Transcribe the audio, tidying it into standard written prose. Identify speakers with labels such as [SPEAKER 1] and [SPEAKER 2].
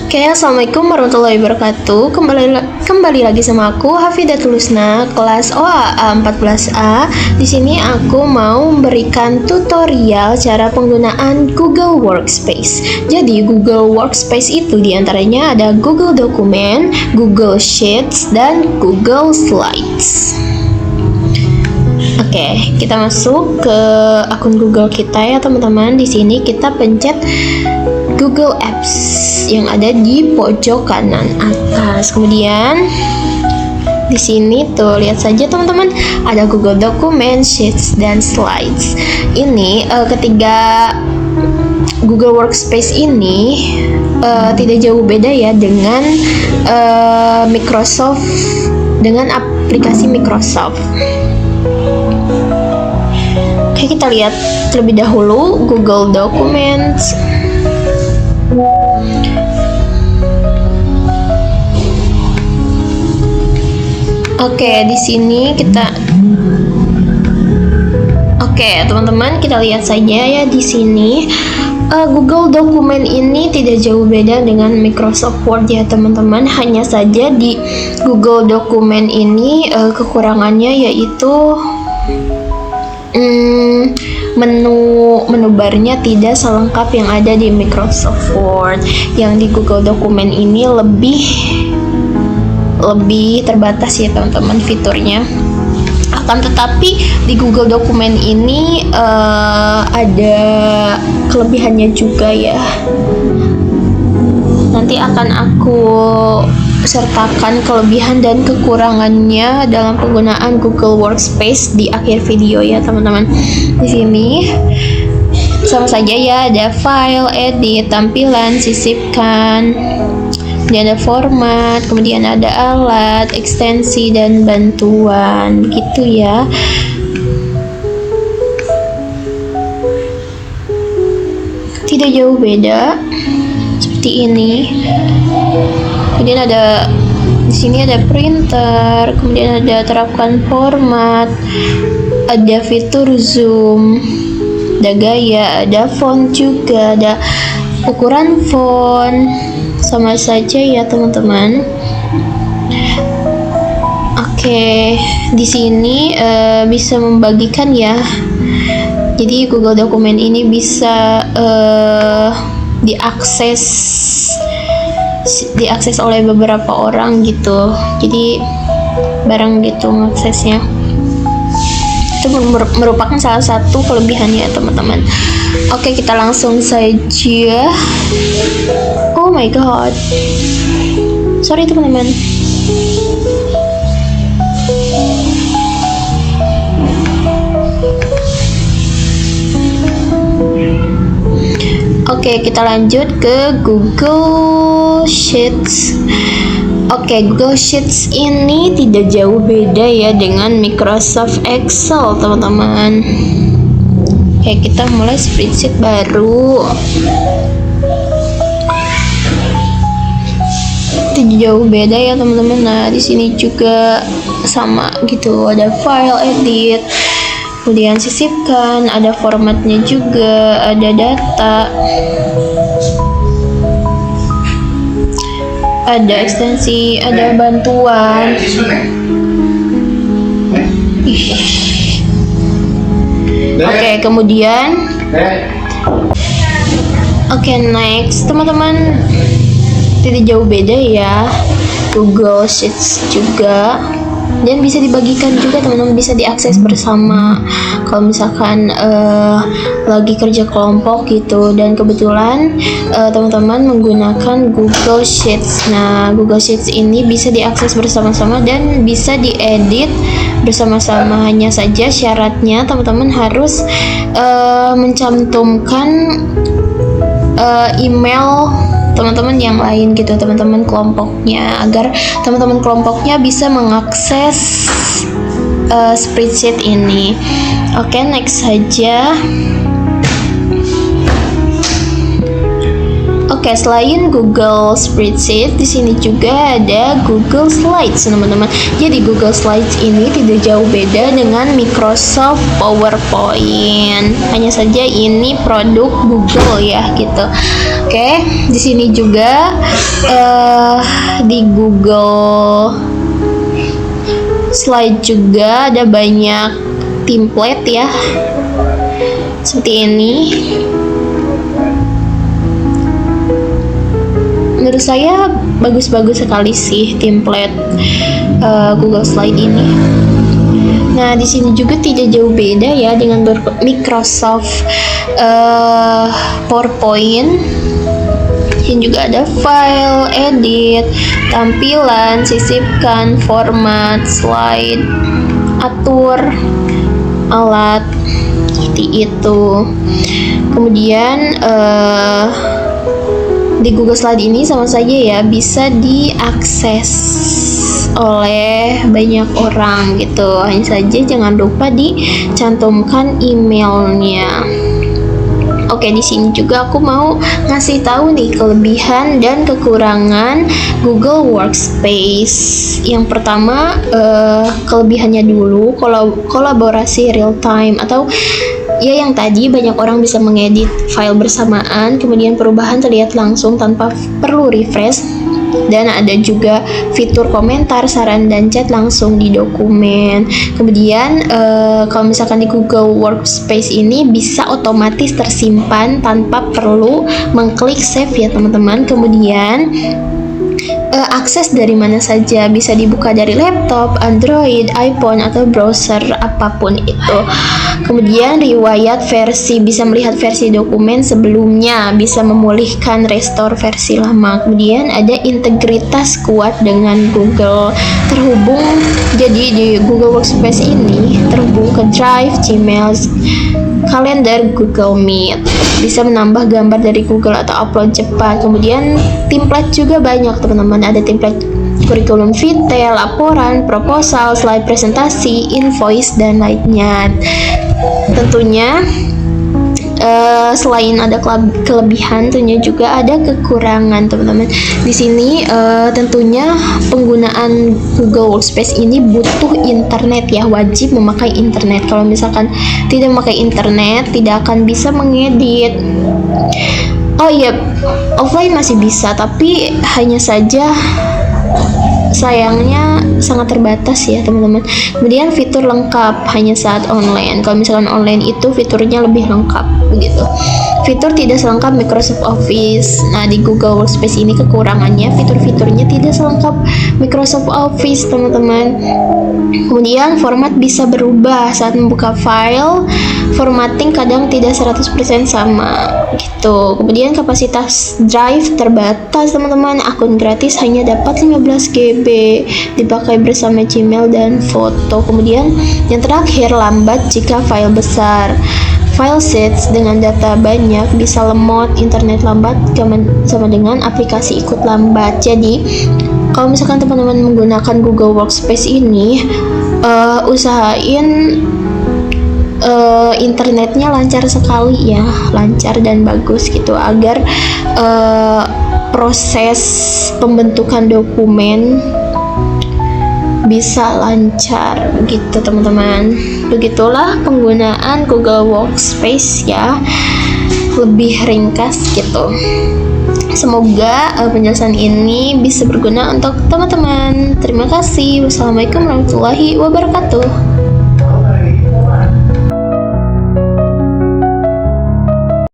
[SPEAKER 1] Oke, assalamualaikum warahmatullahi wabarakatuh. Kembali lagi sama aku Hafidatul Husna, kelas OAA 14A. Di sini aku mau memberikan tutorial cara penggunaan Google Workspace. Jadi Google Workspace itu diantaranya ada Google Dokumen, Google Sheets, dan Google Slides. Oke, kita masuk ke akun Google kita ya teman-teman. Di sini kita pencet Google Apps yang ada di pojok kanan atas. Kemudian di sini tuh lihat saja teman-teman, ada Google Dokumen, Sheets, dan Slides. Ini ketiga Google Workspace ini tidak jauh beda ya dengan Microsoft, dengan aplikasi Microsoft. Oke, kita lihat terlebih dahulu Google Documents. Oke, di sini kita teman-teman, kita lihat saja ya di sini. Google Dokumen ini tidak jauh beda dengan Microsoft Word ya teman-teman. Hanya saja di Google Dokumen ini kekurangannya yaitu menu barnya tidak selengkap yang ada di Microsoft Word. Yang di Google Dokumen ini lebih terbatas ya teman-teman fiturnya. Akan tetapi di Google Dokumen ini ada kelebihannya juga ya. Nanti akan aku sertakan kelebihan dan kekurangannya dalam penggunaan Google Workspace di akhir video ya teman-teman. Di sini sama saja ya, ada file, edit, tampilan, sisipkan, kemudian ada format, kemudian ada alat, ekstensi, dan bantuan gitu ya. Tidak jauh beda seperti ini. Kemudian ada di sini ada printer, kemudian ada terapkan format, ada fitur zoom, ada gaya, ada font juga, ada ukuran font. Sama saja ya teman-teman. Oke, di sini bisa membagikan ya. Jadi Google Dokumen ini bisa diakses oleh beberapa orang gitu. Jadi bareng gitu mengaksesnya. Itu merupakan salah satu kelebihannya teman-teman. Oke, kita langsung saja. Oh my god, sorry teman-teman. Oke, kita lanjut ke Google Sheets. Oke, Google Sheets ini tidak jauh beda ya dengan Microsoft Excel teman-teman. Oke, kita mulai spreadsheet baru. Tidak jauh beda ya teman-teman. Nah, di sini juga sama gitu, ada file, edit, kemudian sisipkan, ada formatnya juga, ada data, ada ekstensi, ada bantuan. Oke, kemudian next teman-teman, tidak jauh beda ya Google Sheets juga, dan bisa dibagikan juga teman-teman, bisa diakses bersama kalau misalkan lagi kerja kelompok gitu. Dan kebetulan teman-teman menggunakan Google Sheets. Nah, Google Sheets ini bisa diakses bersama-sama dan bisa diedit bersama-sama. Hanya saja syaratnya teman-teman harus mencantumkan email teman-teman yang lain gitu, teman-teman kelompoknya, agar teman-teman kelompoknya bisa mengakses spreadsheet ini. Oke, next saja. Oke, Oke, selain Google Spreadsheet, di sini juga ada Google Slides, teman-teman. Jadi Google Slides ini tidak jauh beda dengan Microsoft PowerPoint. Hanya saja ini produk Google ya, gitu. Oke, di sini juga di Google Slide juga ada banyak template ya, seperti ini. Menurut saya bagus-bagus sekali sih template Google Slide ini. Nah, di sini juga tidak jauh beda ya dengan Microsoft PowerPoint. Ini juga ada file, edit, tampilan, sisipkan, format, slide, atur, alat, seperti itu. Kemudian di Google Slide ini sama saja ya, bisa diakses oleh banyak orang gitu. Hanya saja jangan lupa dicantumkan emailnya. Oke, di sini juga aku mau ngasih tahu nih kelebihan dan kekurangan Google Workspace. Yang pertama, kelebihannya dulu, kolaborasi real time, atau ya yang tadi banyak orang bisa mengedit file bersamaan, kemudian perubahan terlihat langsung tanpa perlu refresh. Dan ada juga fitur komentar, saran, dan chat langsung di dokumen. Kemudian kalau misalkan di Google Workspace ini bisa otomatis tersimpan tanpa perlu mengklik save ya teman-teman. Kemudian akses dari mana saja, bisa dibuka dari laptop, Android, iPhone, atau browser apapun itu. Kemudian riwayat versi, bisa melihat versi dokumen sebelumnya, bisa memulihkan restore versi lama. Kemudian ada integritas kuat dengan Google, terhubung, jadi di Google Workspace ini terhubung ke Drive, Gmail, kalender, Google Meet, bisa menambah gambar dari Google atau upload cepat. Kemudian template juga banyak teman-teman, ada template kurikulum vitae, laporan, proposal, slide presentasi, invoice, dan lainnya. Tentunya selain ada kelebihan, tentunya juga ada kekurangan teman-teman. Di sini tentunya penggunaan Google Workspace ini butuh internet ya, wajib memakai internet. Kalau misalkan tidak memakai internet, tidak akan bisa mengedit. Oh iya, offline masih bisa, tapi hanya saja sayangnya sangat terbatas ya teman-teman. Kemudian fitur lengkap hanya saat online. Kalau misalkan online itu fiturnya lebih lengkap begitu. Fitur tidak selengkap Microsoft Office. Nah, di Google Workspace ini kekurangannya, fitur-fiturnya tidak selengkap Microsoft Office teman-teman. Kemudian format bisa berubah saat membuka file. Formatting kadang tidak 100% sama gitu. Kemudian kapasitas drive terbatas teman-teman. Akun gratis hanya dapat 15 GB, dipakai bersama Gmail dan foto. Kemudian yang terakhir, lambat jika file besar. File sets dengan data banyak bisa lemot, internet lambat sama dengan aplikasi ikut lambat. Jadi kalau misalkan teman-teman menggunakan Google Workspace ini, usahain internetnya lancar sekali ya, lancar dan bagus gitu, agar proses pembentukan dokumen bisa lancar gitu teman-teman. Begitulah penggunaan Google Workspace ya, lebih ringkas gitu. Semoga penjelasan ini bisa berguna untuk teman-teman. Terima kasih. Wassalamualaikum warahmatullahi wabarakatuh.